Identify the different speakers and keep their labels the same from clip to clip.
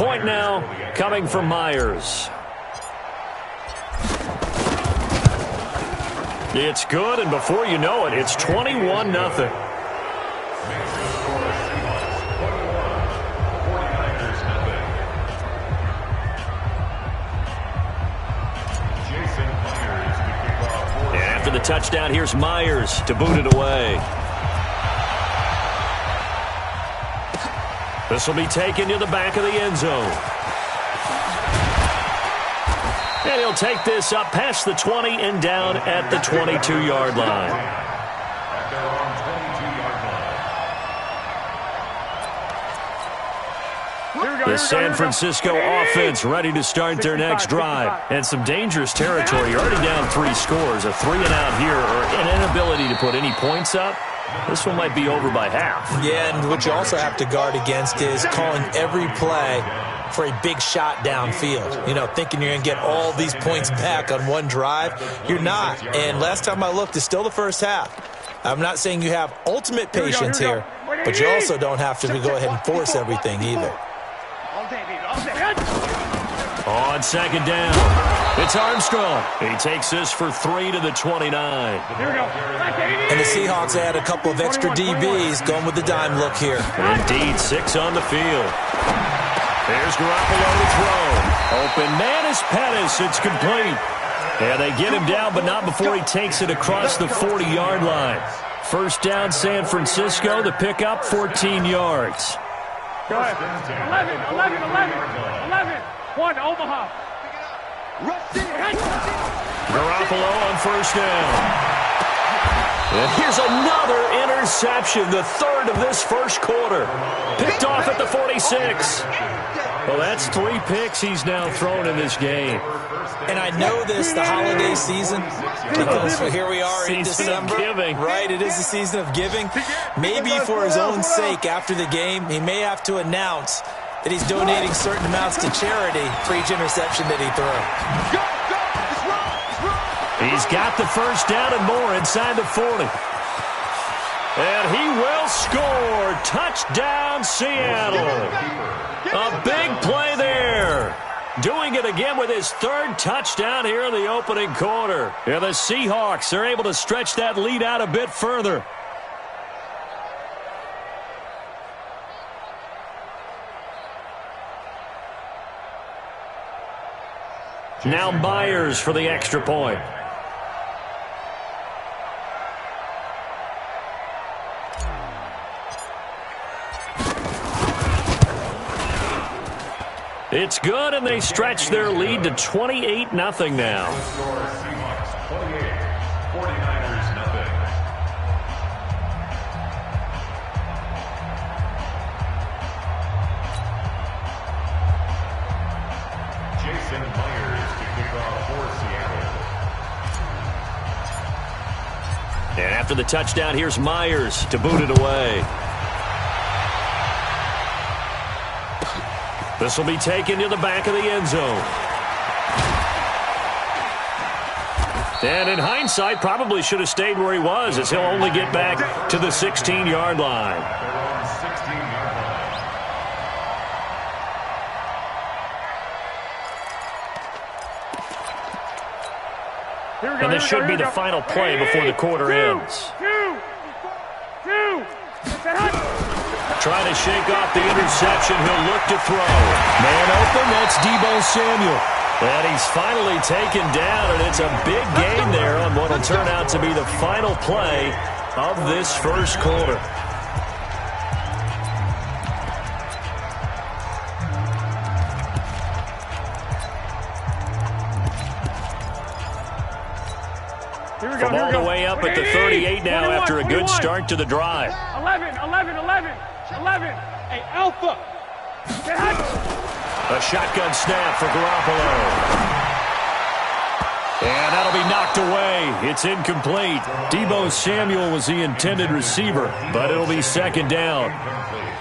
Speaker 1: point now coming from Myers. It's good, and before you know it, it's 21-0. After the touchdown, here's Myers to boot it away. This will be taken to the back of the end zone. And he'll take this up past the 20 and down at the 22-yard line. The San Francisco offense ready to start their next drive. And some dangerous territory. You're already down 3 scores. A 3-and-out here or an inability to put any points up. This one might be over by half.
Speaker 2: Yeah, and what you also have to guard against is calling every play for a big shot downfield. You know, thinking you're going to get all these points back on one drive. You're not. And last time I looked, it's still the first half. I'm not saying you have ultimate patience here, but you also don't have to go ahead and force everything either.
Speaker 1: On second down, it's Armstrong. He takes this for 3 to the 29.
Speaker 2: And the Seahawks add a couple of extra DBs going with the dime look here.
Speaker 1: Indeed, 6 on the field. There's Garoppolo to throw. Open man is Pettis. It's complete. And they get him down, but not before he takes it across the 40-yard line. First down, San Francisco. The pickup, 14 yards.
Speaker 3: Go ahead. 11. 1, Omaha.
Speaker 1: Garoppolo on first down. And here's another interception, the third of this first quarter. Picked off at the 46. Well, that's 3 picks he's now thrown in this game.
Speaker 2: And I know this, the holiday season, because here we are in December.
Speaker 1: Giving.
Speaker 2: Right, it is the season of giving. Maybe for his own sake after the game, he may have to announce that he's donating certain amounts to charity for each interception that he throws.
Speaker 1: He's got the first down and more inside the 40. And he will score. Touchdown, Seattle. A big play there. Doing it again with his 3rd touchdown here in the opening quarter. And the Seahawks are able to stretch that lead out a bit further. Now Myers for the extra point. It's good, and they stretch their lead to 28-0 now.
Speaker 4: Seahawks 28, 49ers nothing. Jason Myers to kick off for Seattle.
Speaker 1: And after the touchdown, here's Myers to boot it away. This will be taken to the back of the end zone. And in hindsight, probably should have stayed where he was, as he'll only get back to the 16-yard line. And this should be the final play before the quarter ends. Trying to shake off the interception. He'll look to throw. Man open, that's Debo Samuel. And he's finally taken down, and it's a big gain there on what will turn out to be the final play of this first quarter. From all the way up at the 38 now after a good start to the drive.
Speaker 3: 11. Hey, Alpha.
Speaker 1: A shotgun snap for Garoppolo. And that'll be knocked away. It's incomplete. Debo Samuel was the intended receiver, but it'll be second down.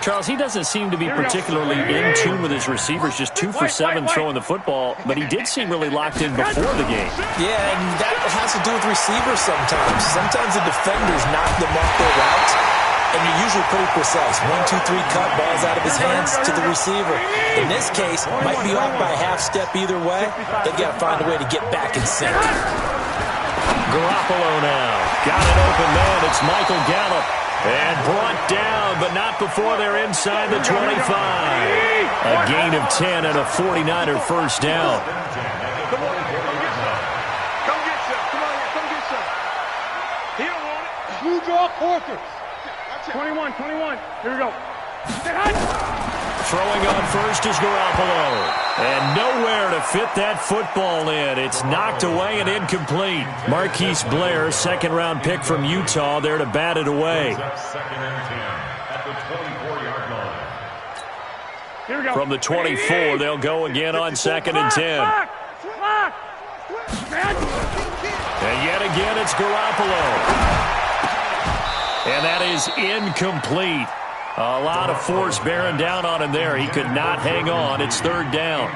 Speaker 1: Charles, he doesn't seem to be particularly in tune with his receivers, just 2 for 7 throwing the football, but he did seem really locked in before the game.
Speaker 2: Yeah, and that has to do with receivers sometimes. Sometimes the defenders knock them off their routes, and you're usually pretty precise. 1, 2, 3 cut, balls out of his hands to the receiver. In this case, might be off by a half step either way. They've got to find a way to get back in sync.
Speaker 1: Garoppolo now. Got an open man. It's Michael Gallup. And brought down, but not before they're inside the 25. A gain of 10 and a 49er first down.
Speaker 3: Come get some. Come on here. Come get some. He don't want it. Blue draw quarters. 21. Here we go. Get hot.
Speaker 1: Throwing on first is Garoppolo. And nowhere to fit that football in. It's knocked away and incomplete. Marquise Blair, second-round pick from Utah, there to bat it away.
Speaker 4: Second and 10 at the 24-yard line.
Speaker 3: Here we go.
Speaker 1: From the 24, they'll go again on second and 10.
Speaker 3: Clock.
Speaker 1: And yet again, it's Garoppolo. And that is incomplete. A lot of force bearing down on him there. He could not hang on. It's third down.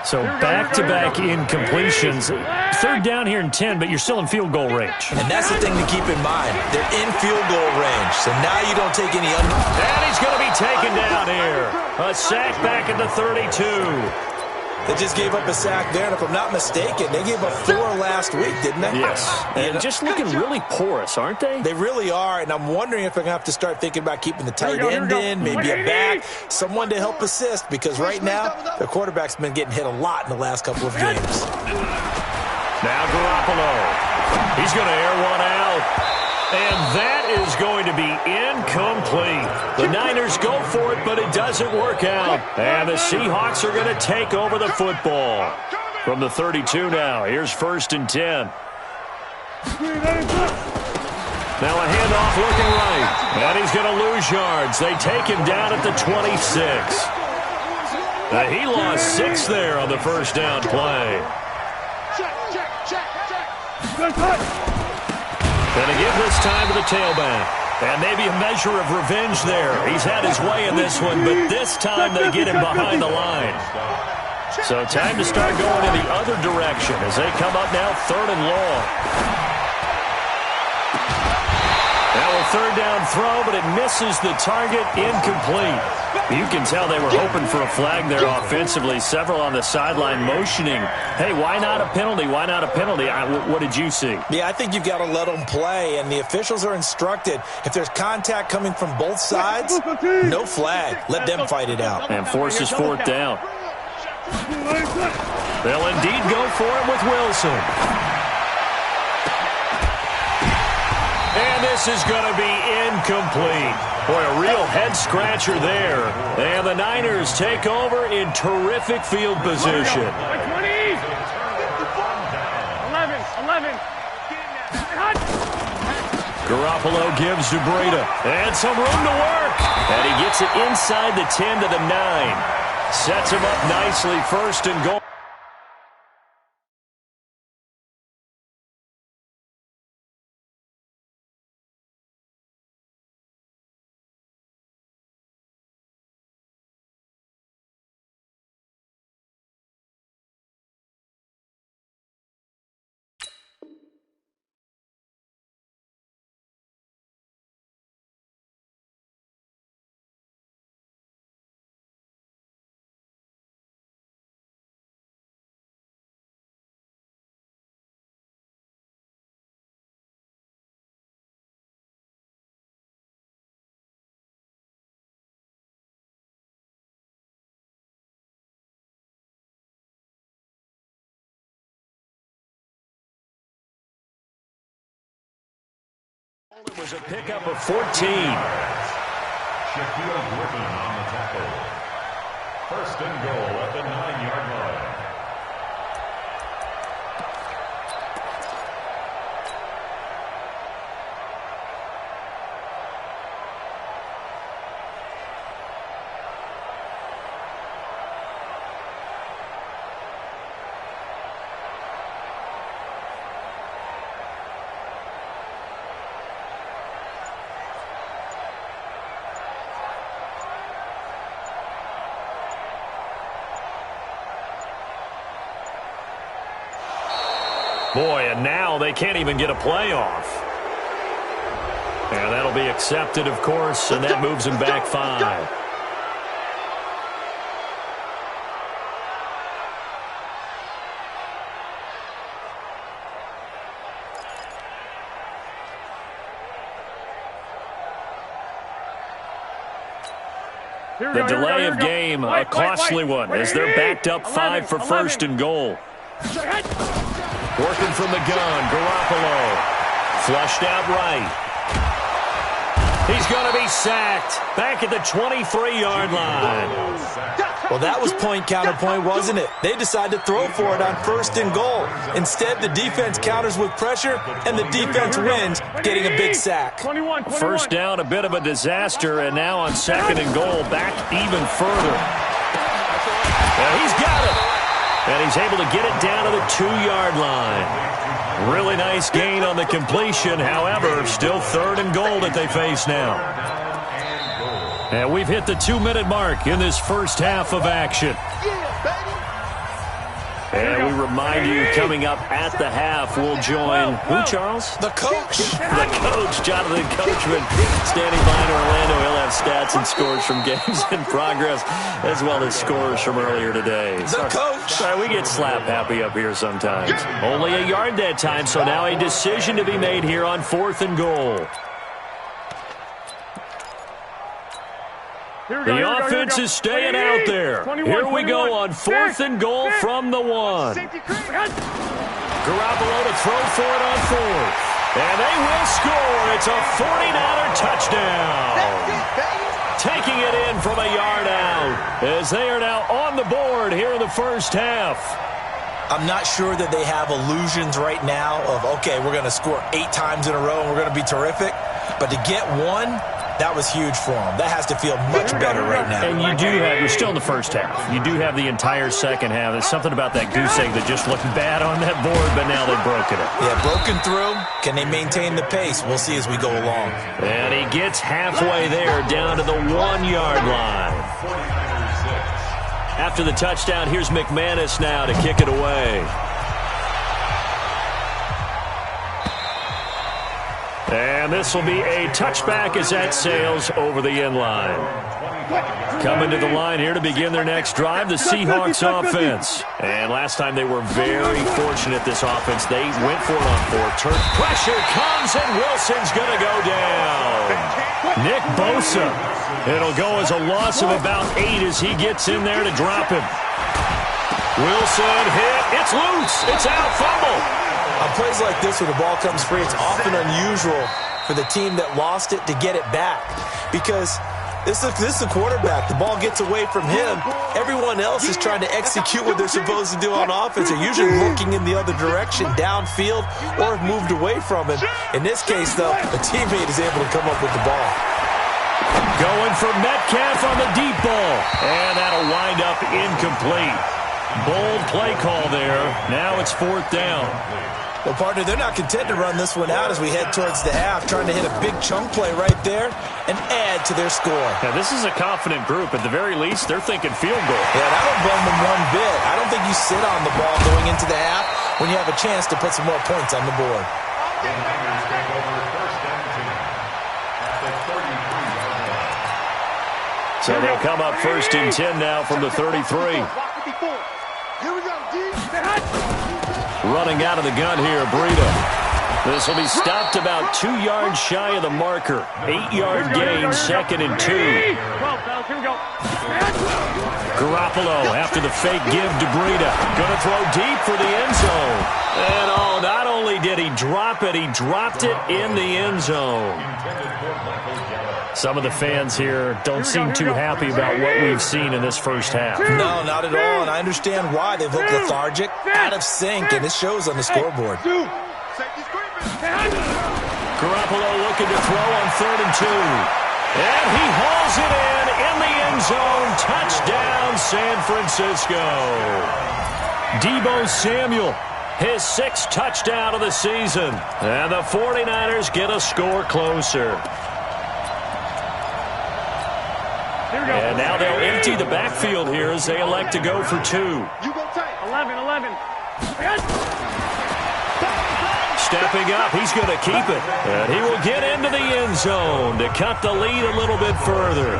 Speaker 1: So back-to-back incompletions. Third down here in 10, but you're still in field goal range.
Speaker 2: And that's the thing to keep in mind. They're in field goal range, so now you don't take any under.
Speaker 1: And he's going to be taken down here. A sack back at the 32.
Speaker 2: They just gave up a sack there, and if I'm not mistaken, they gave up 4 last week, didn't they?
Speaker 1: Yes. And just looking really porous, aren't they?
Speaker 2: They really are, and I'm wondering if they're going to have to start thinking about keeping the tight end in, maybe a back, someone to help assist, because right now, their quarterback's been getting hit a lot in the last couple of games.
Speaker 1: Now Garoppolo. He's going to air one out. And that is going to be incomplete. The Niners go for it, but it doesn't work out. And the Seahawks are going to take over the football. From the 32 now, here's first and 10. Now a handoff looking right. And he's going to lose yards. They take him down at the 26. He lost 6 there on the first down play. And to give this time to the tailback. And maybe a measure of revenge there. He's had his way in this one, but this time they get him behind the line. So time to start going in the other direction as they come up now third and long. Now a third down throw, but it misses the target, incomplete. You can tell they were hoping for a flag there offensively. Several on the sideline motioning, hey, why not a penalty? Why not a penalty? What did you see?
Speaker 2: Yeah, I think you've got to let them play, and the officials are instructed, if there's contact coming from both sides, no flag. Let them fight it out.
Speaker 1: And forces fourth down. They'll indeed go for it with Wilson. And this is going to be incomplete. Boy, a real head-scratcher there. And the Niners take over in terrific field position.
Speaker 3: 11.
Speaker 1: Garoppolo gives to Breida. And some room to work. And he gets it inside the 10 to the 9. Sets him up nicely, first and goal. It was a pickup of 14.
Speaker 4: Shaquille Griffin on the tackle. First and goal at the 9-yard line.
Speaker 1: Boy, and now they can't even get a play off. And that'll be accepted, of course, and that moves him back 5. The delay of game, a costly one, as they're backed up 5 for first and goal. Working from the gun, Garoppolo. Flushed out right. He's going to be sacked. Back at the 23-yard line.
Speaker 2: Well, that was point counterpoint, wasn't it? They decided to throw for it on first and goal. Instead, the defense counters with pressure, and the defense wins, getting a big sack.
Speaker 1: First down, a bit of a disaster, and now on second and goal, back even further. And he's got it. And he's able to get it down to the 2-yard line. Really nice gain on the completion. However, still third and goal that they face now. And we've hit the 2-minute mark in this first half of action. And we remind you, coming up at the half, we'll join, who, Charles?
Speaker 2: The coach.
Speaker 1: The coach, Jonathan Coachman, standing by in Orlando. He'll have stats and scores from games in progress, as well as scores from earlier today.
Speaker 2: The coach.
Speaker 1: Sorry, we get slap happy up here sometimes. Only a yard that time, so now a decision to be made here on 4th and goal. The offense is staying out there. Here we go on 4th and goal from the 1. Garoppolo to throw for it on 4th. And they will score. It's a 49er touchdown. Taking it in from a yard out, as they are now on the board here in the first half.
Speaker 2: I'm not sure that they have illusions right now of, okay, we're going to score 8 times in a row and we're going to be terrific. But to get one, that was huge for them. That has to feel much better right now.
Speaker 1: And you do have, you're still in the first half. You do have the entire second half. There's something about that goose egg that just looked bad on that board, but now they've broken it.
Speaker 2: Yeah, broken through. Can they maintain the pace? We'll see as we go along.
Speaker 1: And he gets halfway there, down to the 1-yard line. After the touchdown, here's McManus now to kick it away. And this will be a touchback as that sails over the end line. Coming to the line here to begin their next drive, the Seahawks offense. And last time they were very fortunate, this offense. They went for it on 4. Pressure comes, and Wilson's going to go down. Nick Bosa. It'll go as a loss of about 8 as he gets in there to drop him. Wilson hit. It's loose. It's out. Fumble.
Speaker 2: On plays like this where the ball comes free, it's often unusual for the team that lost it to get it back. Because this is the quarterback. The ball gets away from him. Everyone else is trying to execute what they're supposed to do on offense. They're usually looking in the other direction, downfield, or have moved away from him. In this case, though, a teammate is able to come up with the ball.
Speaker 1: Going for Metcalf on the deep ball. And that'll wind up incomplete. Bold play call there. Now it's 4th down.
Speaker 2: Well, partner, they're not content to run this one out as we head towards the half, trying to hit a big chunk play right there and add to their score.
Speaker 1: Now, this is a confident group. At the very least, they're thinking field goal.
Speaker 2: Yeah, that don't bum them one bit. I don't think you sit on the ball going into the half when you have a chance to put some more points on the board.
Speaker 1: So they'll come up 1st and 10 now from the 33. Running out of the gun here, Breida. This will be stopped about 2 yards shy of the marker. 8-yard gain, 2nd and 2. Garoppolo after the fake give to Breida. Going to throw deep for the end zone. And oh, not only did he drop it, he dropped it in the end zone. Some of the fans here don't seem too happy about what we've seen in this first half.
Speaker 2: No, not at all, and I understand why. They've looked lethargic, out of sync, and it shows on the scoreboard.
Speaker 1: Garoppolo looking to throw on 3rd and 2. And he hauls it in the end zone. Touchdown, San Francisco. Deebo Samuel, his 6th touchdown of the season. And the 49ers get a score closer. And now they'll empty the backfield here as they elect to go for 2.
Speaker 3: 11.
Speaker 1: stepping up. He's going to keep it. And he will get into the end zone to cut the lead a little bit further.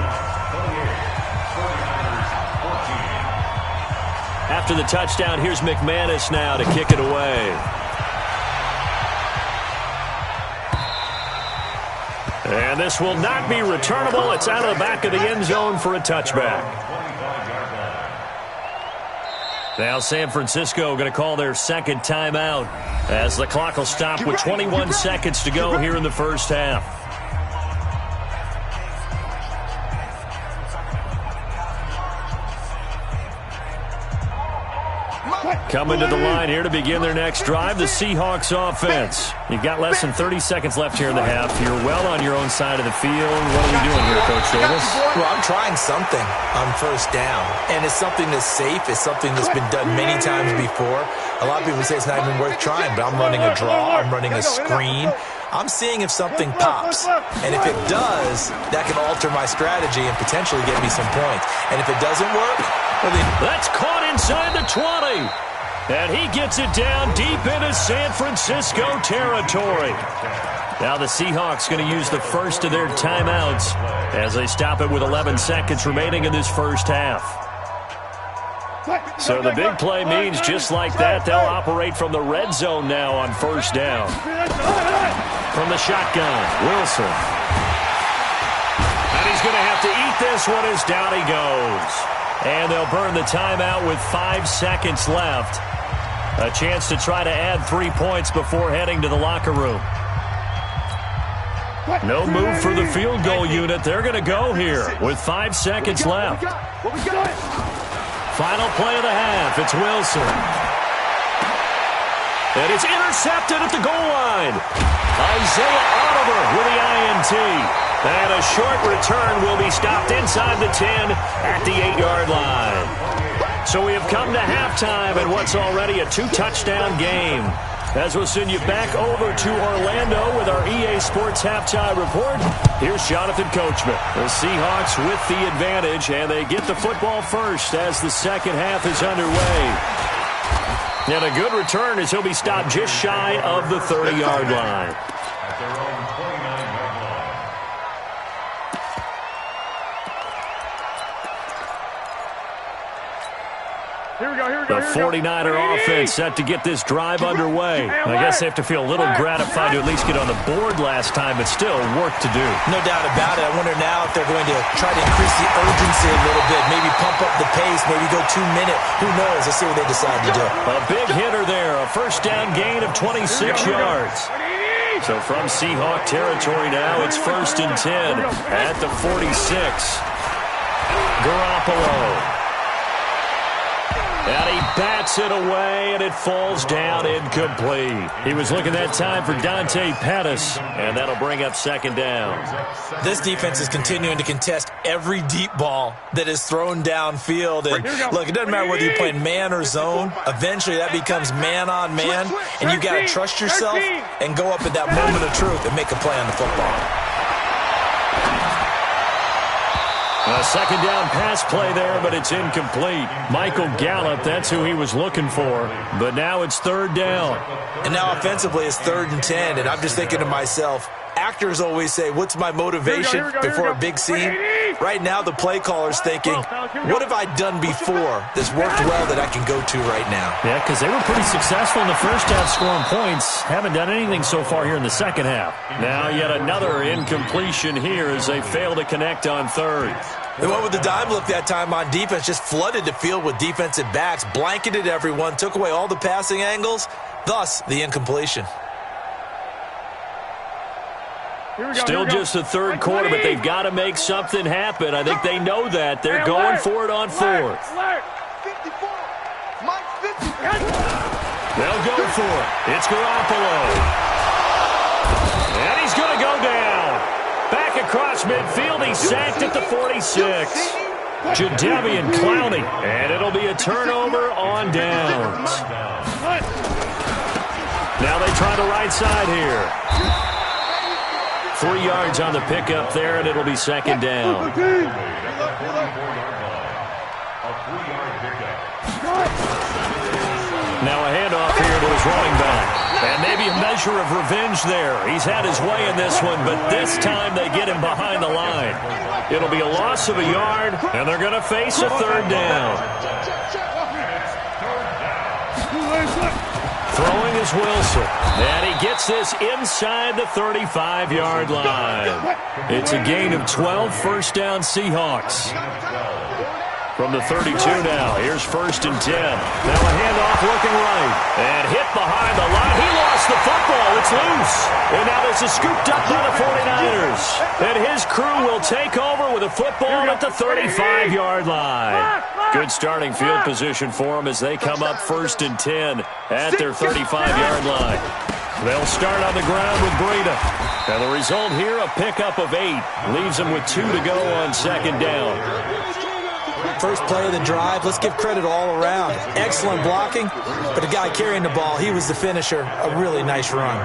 Speaker 1: After the touchdown, here's McManus now to kick it away. And this will not be returnable. It's out of the back of the end zone for a touchback. Now San Francisco going to call their second timeout as the clock will stop with 21 seconds to go here in the first half. Coming to the line here to begin their next drive, the Seahawks offense. You've got less than 30 seconds left here in the half. You're well on your own side of the field. What are we doing here, Coach Davis?
Speaker 2: Well, I'm trying something on first down, and it's something that's safe. It's something that's been done many times before. A lot of people say it's not even worth trying, but I'm running a draw. I'm running a screen. I'm seeing if something pops, and if it does, that can alter my strategy and potentially get me some points. And if it doesn't work, well, then
Speaker 1: that's caught inside the 20. And he gets it down deep into San Francisco territory. Now the Seahawks going to use the first of their timeouts as they stop it with 11 seconds remaining in this first half. So the big play means just like that, they'll operate from the red zone now on first down. From the shotgun, Wilson. And he's going to have to eat this one as down he goes. And they'll burn the timeout with 5 seconds left. A chance to try to add 3 points before heading to the locker room. No move for the field goal unit. They're going to go here with 5 seconds left. Final play of the half. It's Wilson. And it's intercepted at the goal line. Isaiah Oliver with the INT. And a short return will be stopped inside the 10 at the 8-yard line. So we have come to halftime in what's already a 2-touchdown game. As we'll send you back over to Orlando with our EA Sports Halftime Report, here's Jonathan Coachman. The Seahawks with the advantage, and they get the football first as the second half is underway. And a good return as he'll be stopped just shy of the 30-yard line.
Speaker 4: At their own 29-yard line.
Speaker 3: Here we go, here we go.
Speaker 1: The 49er offense set to get this drive underway. I guess they have to feel a little gratified to at least get on the board last time, but still work to do.
Speaker 2: no doubt about it. I wonder now if they're going to try to increase the urgency a little bit, maybe pump up the pace, maybe go 2 minute. Who knows? Let's see what they decide to do.
Speaker 1: A big hitter there, a first down gain of 26 yards. So from Seahawk territory now, it's 1st and 10 at the 46. Garoppolo. And he bats it away, and it falls down incomplete. He was looking that time for Dante Pettis, and that'll bring up second down.
Speaker 2: This defense is continuing to contest every deep ball that is thrown downfield. And look, it doesn't matter whether you're playing man or zone. Eventually, that becomes man on man, and you've got to trust yourself and go up at that moment of truth and make a play on the football.
Speaker 1: A second down pass play there, but it's incomplete. Michael Gallup, that's who he was looking for. But now it's 3rd down.
Speaker 2: And now offensively it's 3rd and 10, and I'm just thinking to myself, actors always say, what's my motivation before a big scene? Right now the play caller's thinking, what have I done before that's worked well that I can go to right now?
Speaker 1: Yeah, because they were pretty successful in the first half scoring points. Haven't done anything so far here in the second half. Now yet another incompletion here as they fail to connect on 3rd.
Speaker 2: They went with the dime look that time on defense, just flooded the field with defensive backs, blanketed everyone, took away all the passing angles, thus the incompletion.
Speaker 1: Still just the 3rd quarter, but they've got to make something happen. I think they know that. They're going for it on 4th. They'll go for it. It's Garoppolo. And he's going to go down. Back across midfield, he's sacked at the 46. Jadeveon Clowney, and it'll be a turnover on downs. Now they try the right side here. 3 yards on the pickup there, and it'll be second down.
Speaker 4: A 3-yard
Speaker 1: Now a handoff here to his running back. And maybe a measure of revenge there. He's had his way in this one, but this time they get him behind the line. It'll be a loss of a yard, and they're going to face a third down. Throwing is Wilson. And he gets this inside the 35-yard line. It's a gain of 12, first down Seahawks. From the 32 now, here's 1st and 10. Now a handoff looking right. And hit behind the line. He lost the football. It's loose. And now this is scooped up by the 49ers. And his crew will take over with a football at the 35-yard line. Good starting field position for them as they come up 1st and 10 at their 35-yard line. They'll start on the ground with Breida. And the result here, a pickup of 8. Leaves them with 2 to go on 2nd down.
Speaker 2: First play of the drive, let's give credit all around. Excellent blocking, but the guy carrying the ball, he was the finisher. A really nice run.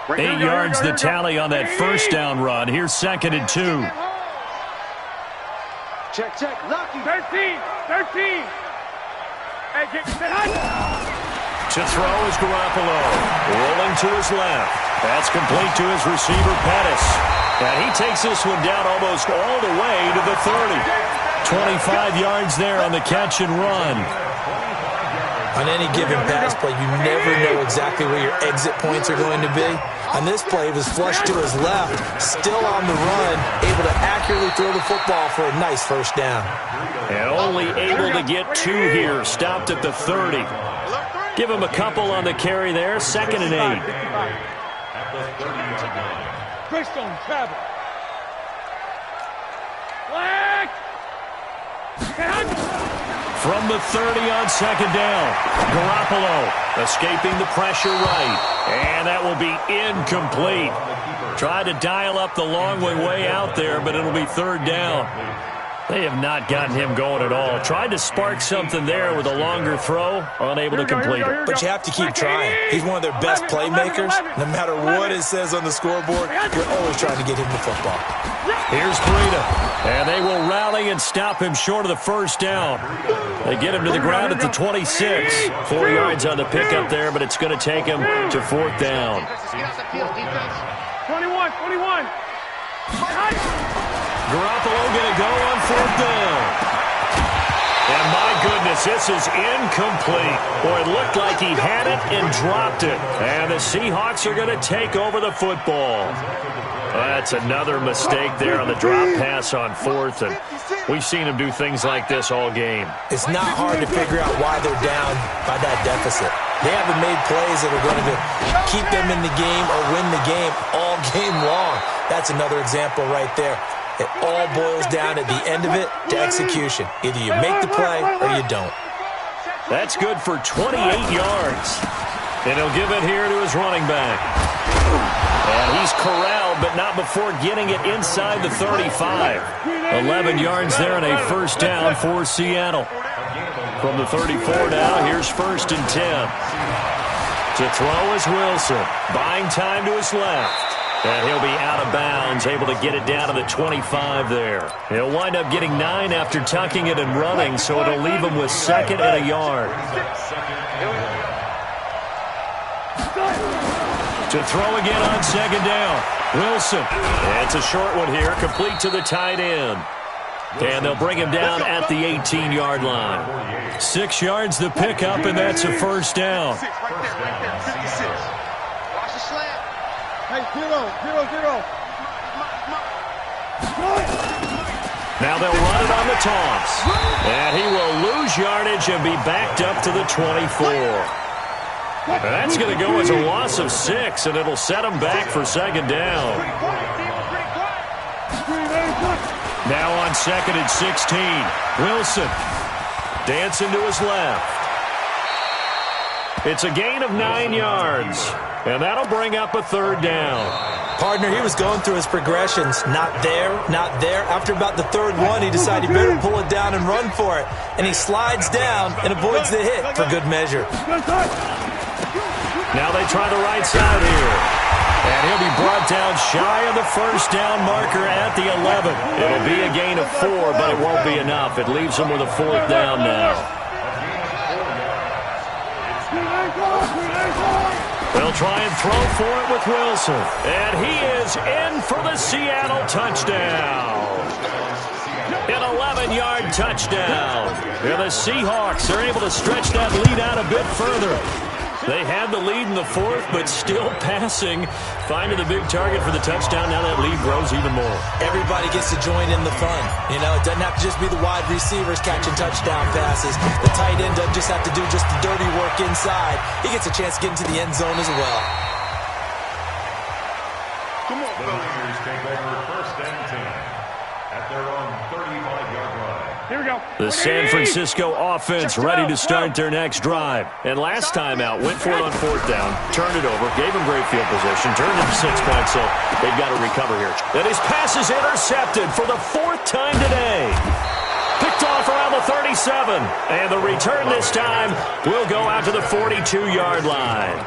Speaker 1: 8 yards the tally on that first down run. Here's 2nd and 2.
Speaker 3: Check, check. Lucky. 13. Hey, get
Speaker 1: To throw is Garoppolo. Rolling to his left. That's complete to his receiver, Pettis. And he takes this one down almost all the way to the 30. 25 yards there on the catch and run.
Speaker 2: On any given pass play, you never know exactly where your exit points are going to be. On this play, it was flushed to his left, still on the run, able to accurately throw the football for a nice first down.
Speaker 1: And only able to get 2 here, stopped at the 30. Give him a couple on the carry there, 2nd and 8.
Speaker 3: Christone travel. Flag.
Speaker 1: From the 30 on 2nd down. Garoppolo escaping the pressure right. And that will be incomplete. Tried to dial up the long way out there, but it'll be 3rd down. They have not gotten him going at all. Tried to spark something there with a longer throw, unable to complete it.
Speaker 2: But you have to keep trying. He's one of their best playmakers. No matter what it says on the scoreboard, you're always trying to get him the football.
Speaker 1: Here's Breida. And they will rally and stop him short of the first down. They get him to the ground at the 26. 4 yards on the pickup there, but it's going to take him to 4th down.
Speaker 3: 21.
Speaker 1: Garoppolo going to go on 4th down. And my goodness, this is incomplete. Boy, it looked like he had it and dropped it. And the Seahawks are going to take over the football. That's another mistake there on the drop pass on 4th. And we've seen him do things like this all game.
Speaker 2: It's not hard to figure out why they're down by that deficit. They haven't made plays that are going to keep them in the game or win the game all game long. That's another example right there. It all boils down at the end of it to execution. Either you make the play or you don't.
Speaker 1: That's good for 28 yards. And he'll give it here to his running back. And he's corralled, but not before getting it inside the 35. 11 yards there and a first down for Seattle. From the 34 now, here's 1st and 10. To throw is Wilson. Buying time to his left. And he'll be out of bounds, able to get it down to the 25 there. He'll wind up getting 9 after tucking it and running, so it'll leave him with 2nd and a yard. To throw again on 2nd down. Wilson. It's a short one here, complete to the tight end. And they'll bring him down at the 18-yard line. 6 yards the pickup, and that's a first down.
Speaker 3: Hey, 0.
Speaker 1: Now they'll run it on the toss. And he will lose yardage and be backed up to the 24. And that's going to go as a loss of 6, and it'll set him back for 2nd down. Now on 2nd and 16. Wilson dancing to his left. It's a gain of 9 yards. And that'll bring up a 3rd down.
Speaker 2: Partner, he was going through his progressions. Not there. After about the 3rd one, he decided he better pull it down and run for it. And he slides down and avoids the hit for good measure.
Speaker 1: Now they try the right side here. And he'll be brought down shy of the first down marker at the 11. It'll be a gain of 4, but it won't be enough. It leaves him with a 4th down now. They'll try and throw for it with Wilson. And he is in for the Seattle touchdown. An 11-yard touchdown. And the Seahawks are able to stretch that lead out a bit further. They had the lead in the 4th, but still passing. Finding the big target for the touchdown. Now that lead grows even more.
Speaker 2: Everybody gets to join in the fun. You know, it doesn't have to just be the wide receivers catching touchdown passes. The tight end doesn't just have to do just the dirty work inside. He gets a chance to get into the end zone as well.
Speaker 3: Come on,
Speaker 4: the Raiders take over 1st and 10 at their own 35-yard line.
Speaker 3: Here we go.
Speaker 1: The San Francisco offense ready to start their next drive. And last time out, went for it on 4th down, turned it over, gave him great field position, turned it to 6 points, so they've got to recover here. And his pass is intercepted for the 4th time today. Picked off around the 37. And the return this time will go out to the 42-yard line.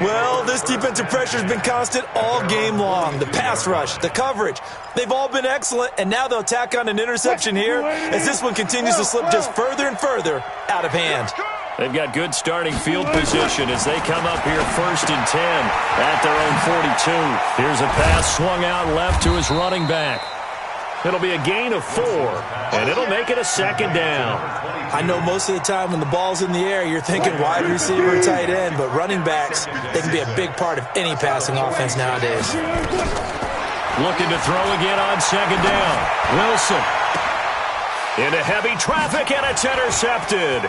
Speaker 2: Well, this defensive pressure has been constant all game long. The pass rush, the coverage, they've all been excellent, and now they'll tack on an interception here as this one continues to slip just further and further out of hand.
Speaker 1: They've got good starting field position as they come up here 1st and 10 at their own 42. Here's a pass swung out left to his running back. It'll be a gain of 4, and it'll make it a 2nd down.
Speaker 2: I know most of the time when the ball's in the air, you're thinking wide receiver, tight end, but running backs, they can be a big part of any passing offense nowadays.
Speaker 1: Looking to throw again on 2nd down. Wilson into heavy traffic, and it's intercepted.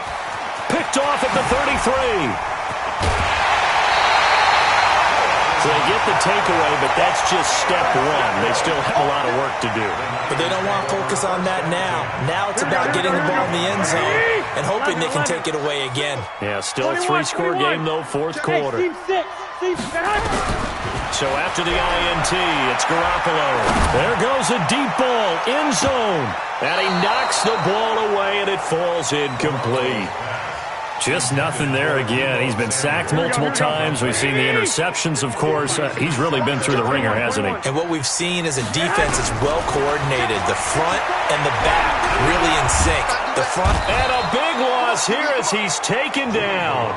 Speaker 1: Picked off at the 33. So they get the takeaway, but that's just step 1. They still have a lot of work to do.
Speaker 2: But they don't want to focus on that now. Now it's about getting the ball in the end zone and hoping they can take it away again.
Speaker 1: Yeah, still a 3-score game, though, 4th quarter. So after the INT, it's Garoppolo. There goes a deep ball, end zone. And he knocks the ball away, and it falls incomplete. Just nothing there again. He's been sacked multiple times. We've seen the interceptions, of course. He's really been through the ringer, hasn't he?
Speaker 2: And what we've seen is a defense that's well coordinated. The front and the back really in sync. The front.
Speaker 1: And a big loss here as he's taken down.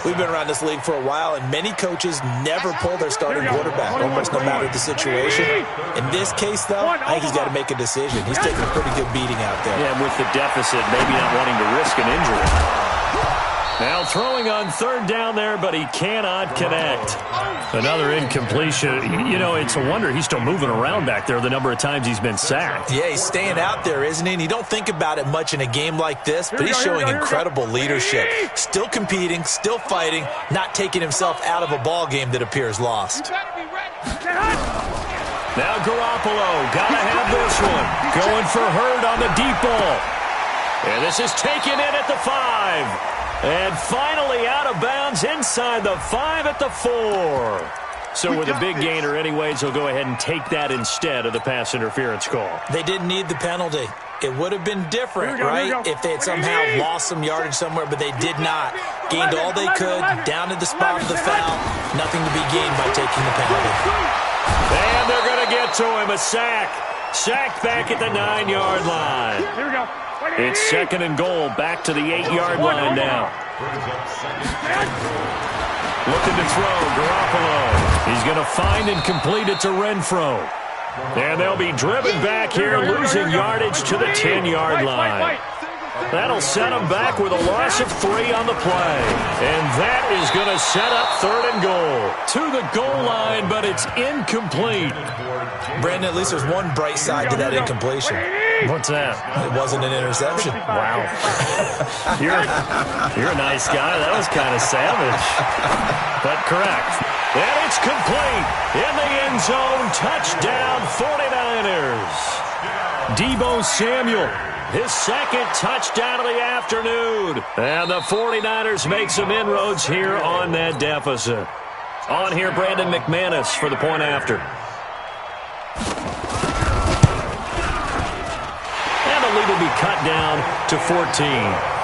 Speaker 2: We've been around this league for a while, and many coaches never pull their starting quarterback, almost no matter the situation. In this case, though, I think he's got to make a decision. He's taking a pretty good beating out there.
Speaker 1: Yeah, with the deficit, maybe not wanting to risk an injury. Now throwing on 3rd down there, but he cannot connect. Another incompletion. You know, it's a wonder he's still moving around back there the number of times he's been sacked.
Speaker 2: Yeah, he's staying out there, isn't he? And you don't think about it much in a game like this, but he's showing incredible leadership. Still competing, still fighting, not taking himself out of a ball game that appears lost.
Speaker 1: Now Garoppolo, gotta have this one. Going for Hurd on the deep ball. And this is taken in at the 5. And finally out of bounds inside the 5 at the 4. So with a big gainer anyways, he'll go ahead and take that instead of the pass interference call.
Speaker 2: They didn't need the penalty. It would have been different, right, if they had somehow lost some yardage somewhere, but they did not. Gained all they could, down to the spot of the foul. Nothing to be gained by taking the penalty.
Speaker 1: And they're going to get to him, a sack. Sacked back at the 9-yard line.
Speaker 3: Here we go.
Speaker 1: It's 2nd and goal, back to the 8-yard line now. Looking to throw, Garoppolo. He's going to find and complete it to Renfro. And they'll be driven back here, losing yardage to the 10-yard line. That'll set them back with a loss of 3 on the play. And that is going to set up 3rd and goal. To the goal line, but it's incomplete.
Speaker 2: Brandon, at least there's one bright side to that incompletion.
Speaker 1: What's that?
Speaker 2: It wasn't an interception.
Speaker 1: Wow. You're a nice guy. That was kind of savage. But correct. And it's complete. In the end zone, touchdown 49ers. Deebo Samuel, his 2nd touchdown of the afternoon. And the 49ers make some inroads here on that deficit. On here, Brandon McManus for the point after. And the lead will be cut down to 14.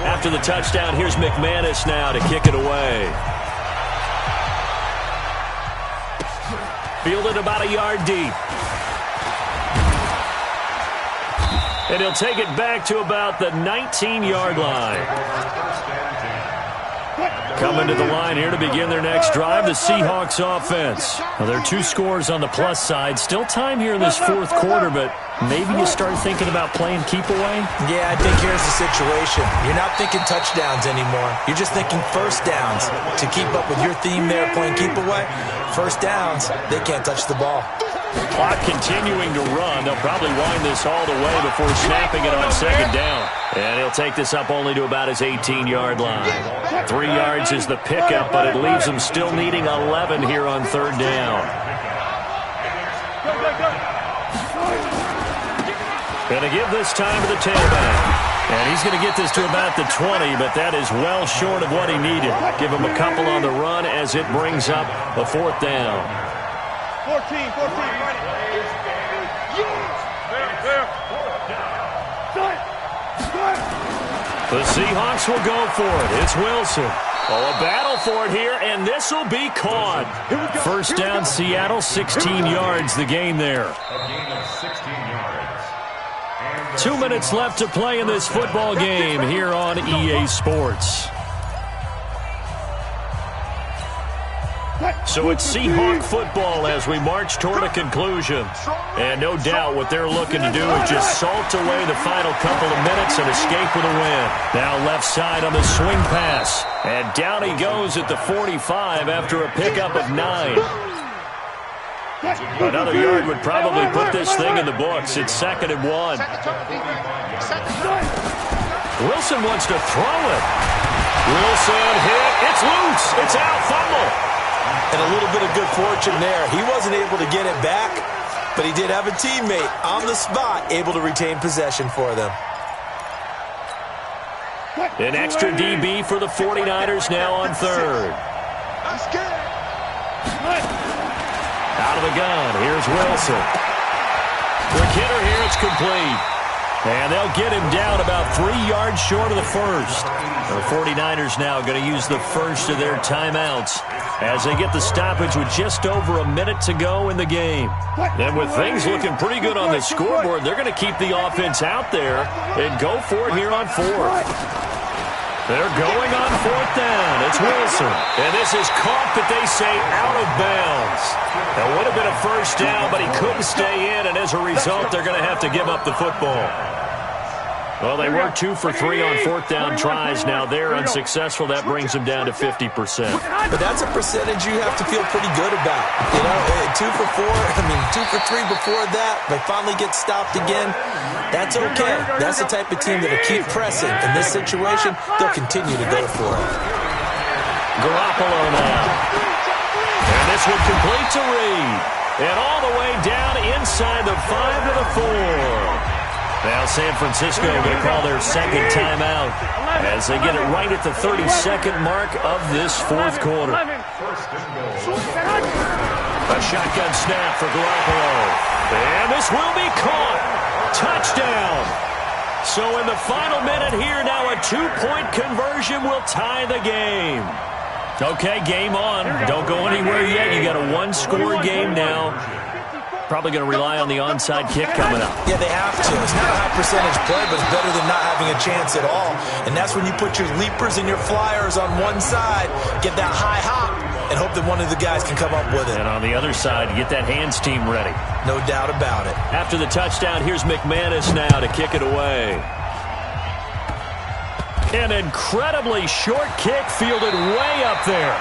Speaker 1: After the touchdown, here's McManus now to kick it away. Fielded about a yard deep. And he'll take it back to about the 19-yard line. Coming to the line here to begin their next drive, the Seahawks offense. Now, there are 2 scores on the plus side. Still time here in this fourth quarter, but maybe you start thinking about playing keep away?
Speaker 2: Yeah, I think here's the situation. You're not thinking touchdowns anymore. You're just thinking first downs. To keep up with your theme there, playing keep away, first downs, they can't touch the ball.
Speaker 1: Clock continuing to run. They'll probably wind this all the way before snapping it on second down. And he'll take this up only to about his 18-yard line. 3 yards is the pickup, but it leaves him still needing 11 here on third down. Going to give this time to the tailback. And he's going to get this to about the 20, but that is well short of what he needed. Give him a couple on the run as it brings up a fourth down.
Speaker 3: 14, right.
Speaker 1: The Seahawks will go for it. It's Wilson. Oh, a battle for it here, and this will be caught. First down, Seattle, 16 yards, the gain there.
Speaker 4: A gain of 16 yards.
Speaker 1: 2 minutes left to play in this football game here on EA Sports. So it's Seahawk football as we march toward a conclusion. And no doubt what they're looking to do is just salt away the final couple of minutes and escape with a win. Now left side on the swing pass. And down he goes at the 45 after a pickup of 9. Another yard would probably put this thing in the books. It's 2nd and 1. Wilson wants to throw it. Wilson hit. It's loose. It's out. Fumble.
Speaker 2: And a little bit of good fortune there. He wasn't able to get it back, but he did have a teammate on the spot able to retain possession for them.
Speaker 1: An extra DB for the 49ers now on third. Out of the gun. Here's Wilson. Quick hitter here. It's complete. And they'll get him down about 3 yards short of the first. The 49ers now going to use the first of their timeouts as they get the stoppage with just over a minute to go in the game. And with things looking pretty good on the scoreboard, they're going to keep the offense out there and go for it here on fourth. They're going on fourth down. It's Wilson. And this is caught, but they say out of bounds. That would have been a first down, but he couldn't stay in, and as a result, they're going to have to give up the football. Well, they were 2 for 3 on fourth down tries. Now they're unsuccessful. That brings them down to 50%.
Speaker 2: But that's a percentage you have to feel pretty good about. You know, 2 for 2 for 3 before that. They finally get stopped again. That's okay. That's the type of team that'll keep pressing. In this situation, they'll continue to go for it.
Speaker 1: Garoppolo now. And this one complete to Reed. And all the way down inside the 5 to the 4. Now San Francisco going to call their second timeout as they get it right at the 32nd mark of this fourth quarter. A shotgun snap for Garoppolo. And this will be caught. Touchdown. So in the final minute here, now a 2-point conversion will tie the game. Okay, game on. Don't go anywhere yet. You got a 1-score game now. Probably going to rely on the onside kick coming up.
Speaker 2: Yeah, they have to. It's not a high percentage play, but it's better than not having a chance at all. And that's when you put your leapers and your flyers on one side, get that high hop, and hope that one of the guys can come up with it.
Speaker 1: And on the other side, get that hands team ready.
Speaker 2: No doubt about it.
Speaker 1: After the touchdown, here's McManus now to kick it away. An incredibly short kick fielded way up there.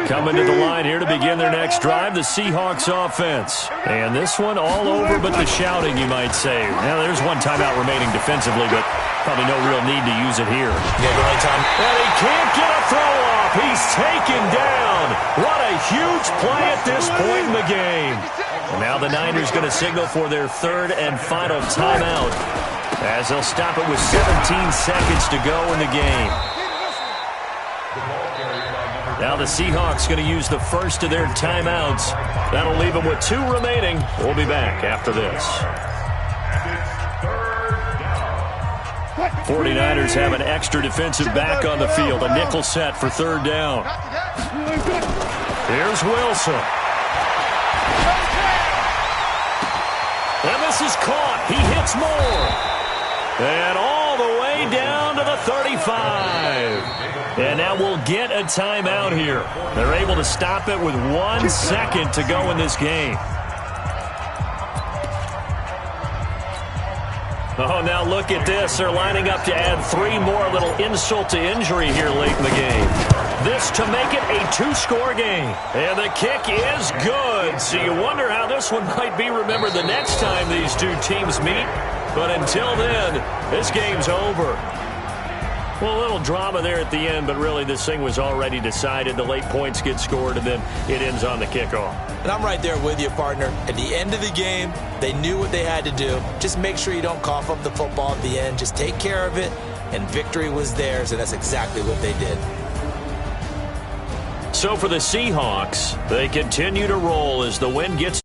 Speaker 1: Coming to the line here to begin their next drive, the Seahawks offense. And this one all over but the shouting, you might say. Now, there's one timeout remaining defensively, but probably no real need to use it here.
Speaker 2: Yeah, the right time.
Speaker 1: And he can't get a throw off. He's taken down. What a huge play at this point in the game. And now the Niners going to signal for their third and final timeout as they'll stop it with 17 seconds to go in the game. Now the Seahawks going to use the first of their timeouts. That'll leave them with 2 remaining. We'll be back after this. 49ers have an extra defensive back on the field. A nickel set for third down. Here's Wilson. And this is caught. He hits Moore. And all the way down to the 35. And now we'll get a timeout here. They're able to stop it with 1 second to go in this game. Oh, now look at this. They're lining up to add 3 more, little insult to injury here late in the game. This to make it a 2-score game. And the kick is good. So you wonder how this one might be remembered the next time these two teams meet. But until then, this game's over. Well, a little drama there at the end, but really this thing was already decided. The late points get scored, and then it ends on the kickoff.
Speaker 2: And I'm right there with you, partner. At the end of the game, they knew what they had to do. Just make sure you don't cough up the football at the end. Just take care of it, and victory was theirs, and that's exactly what they did.
Speaker 1: So for the Seahawks, they continue to roll as the win gets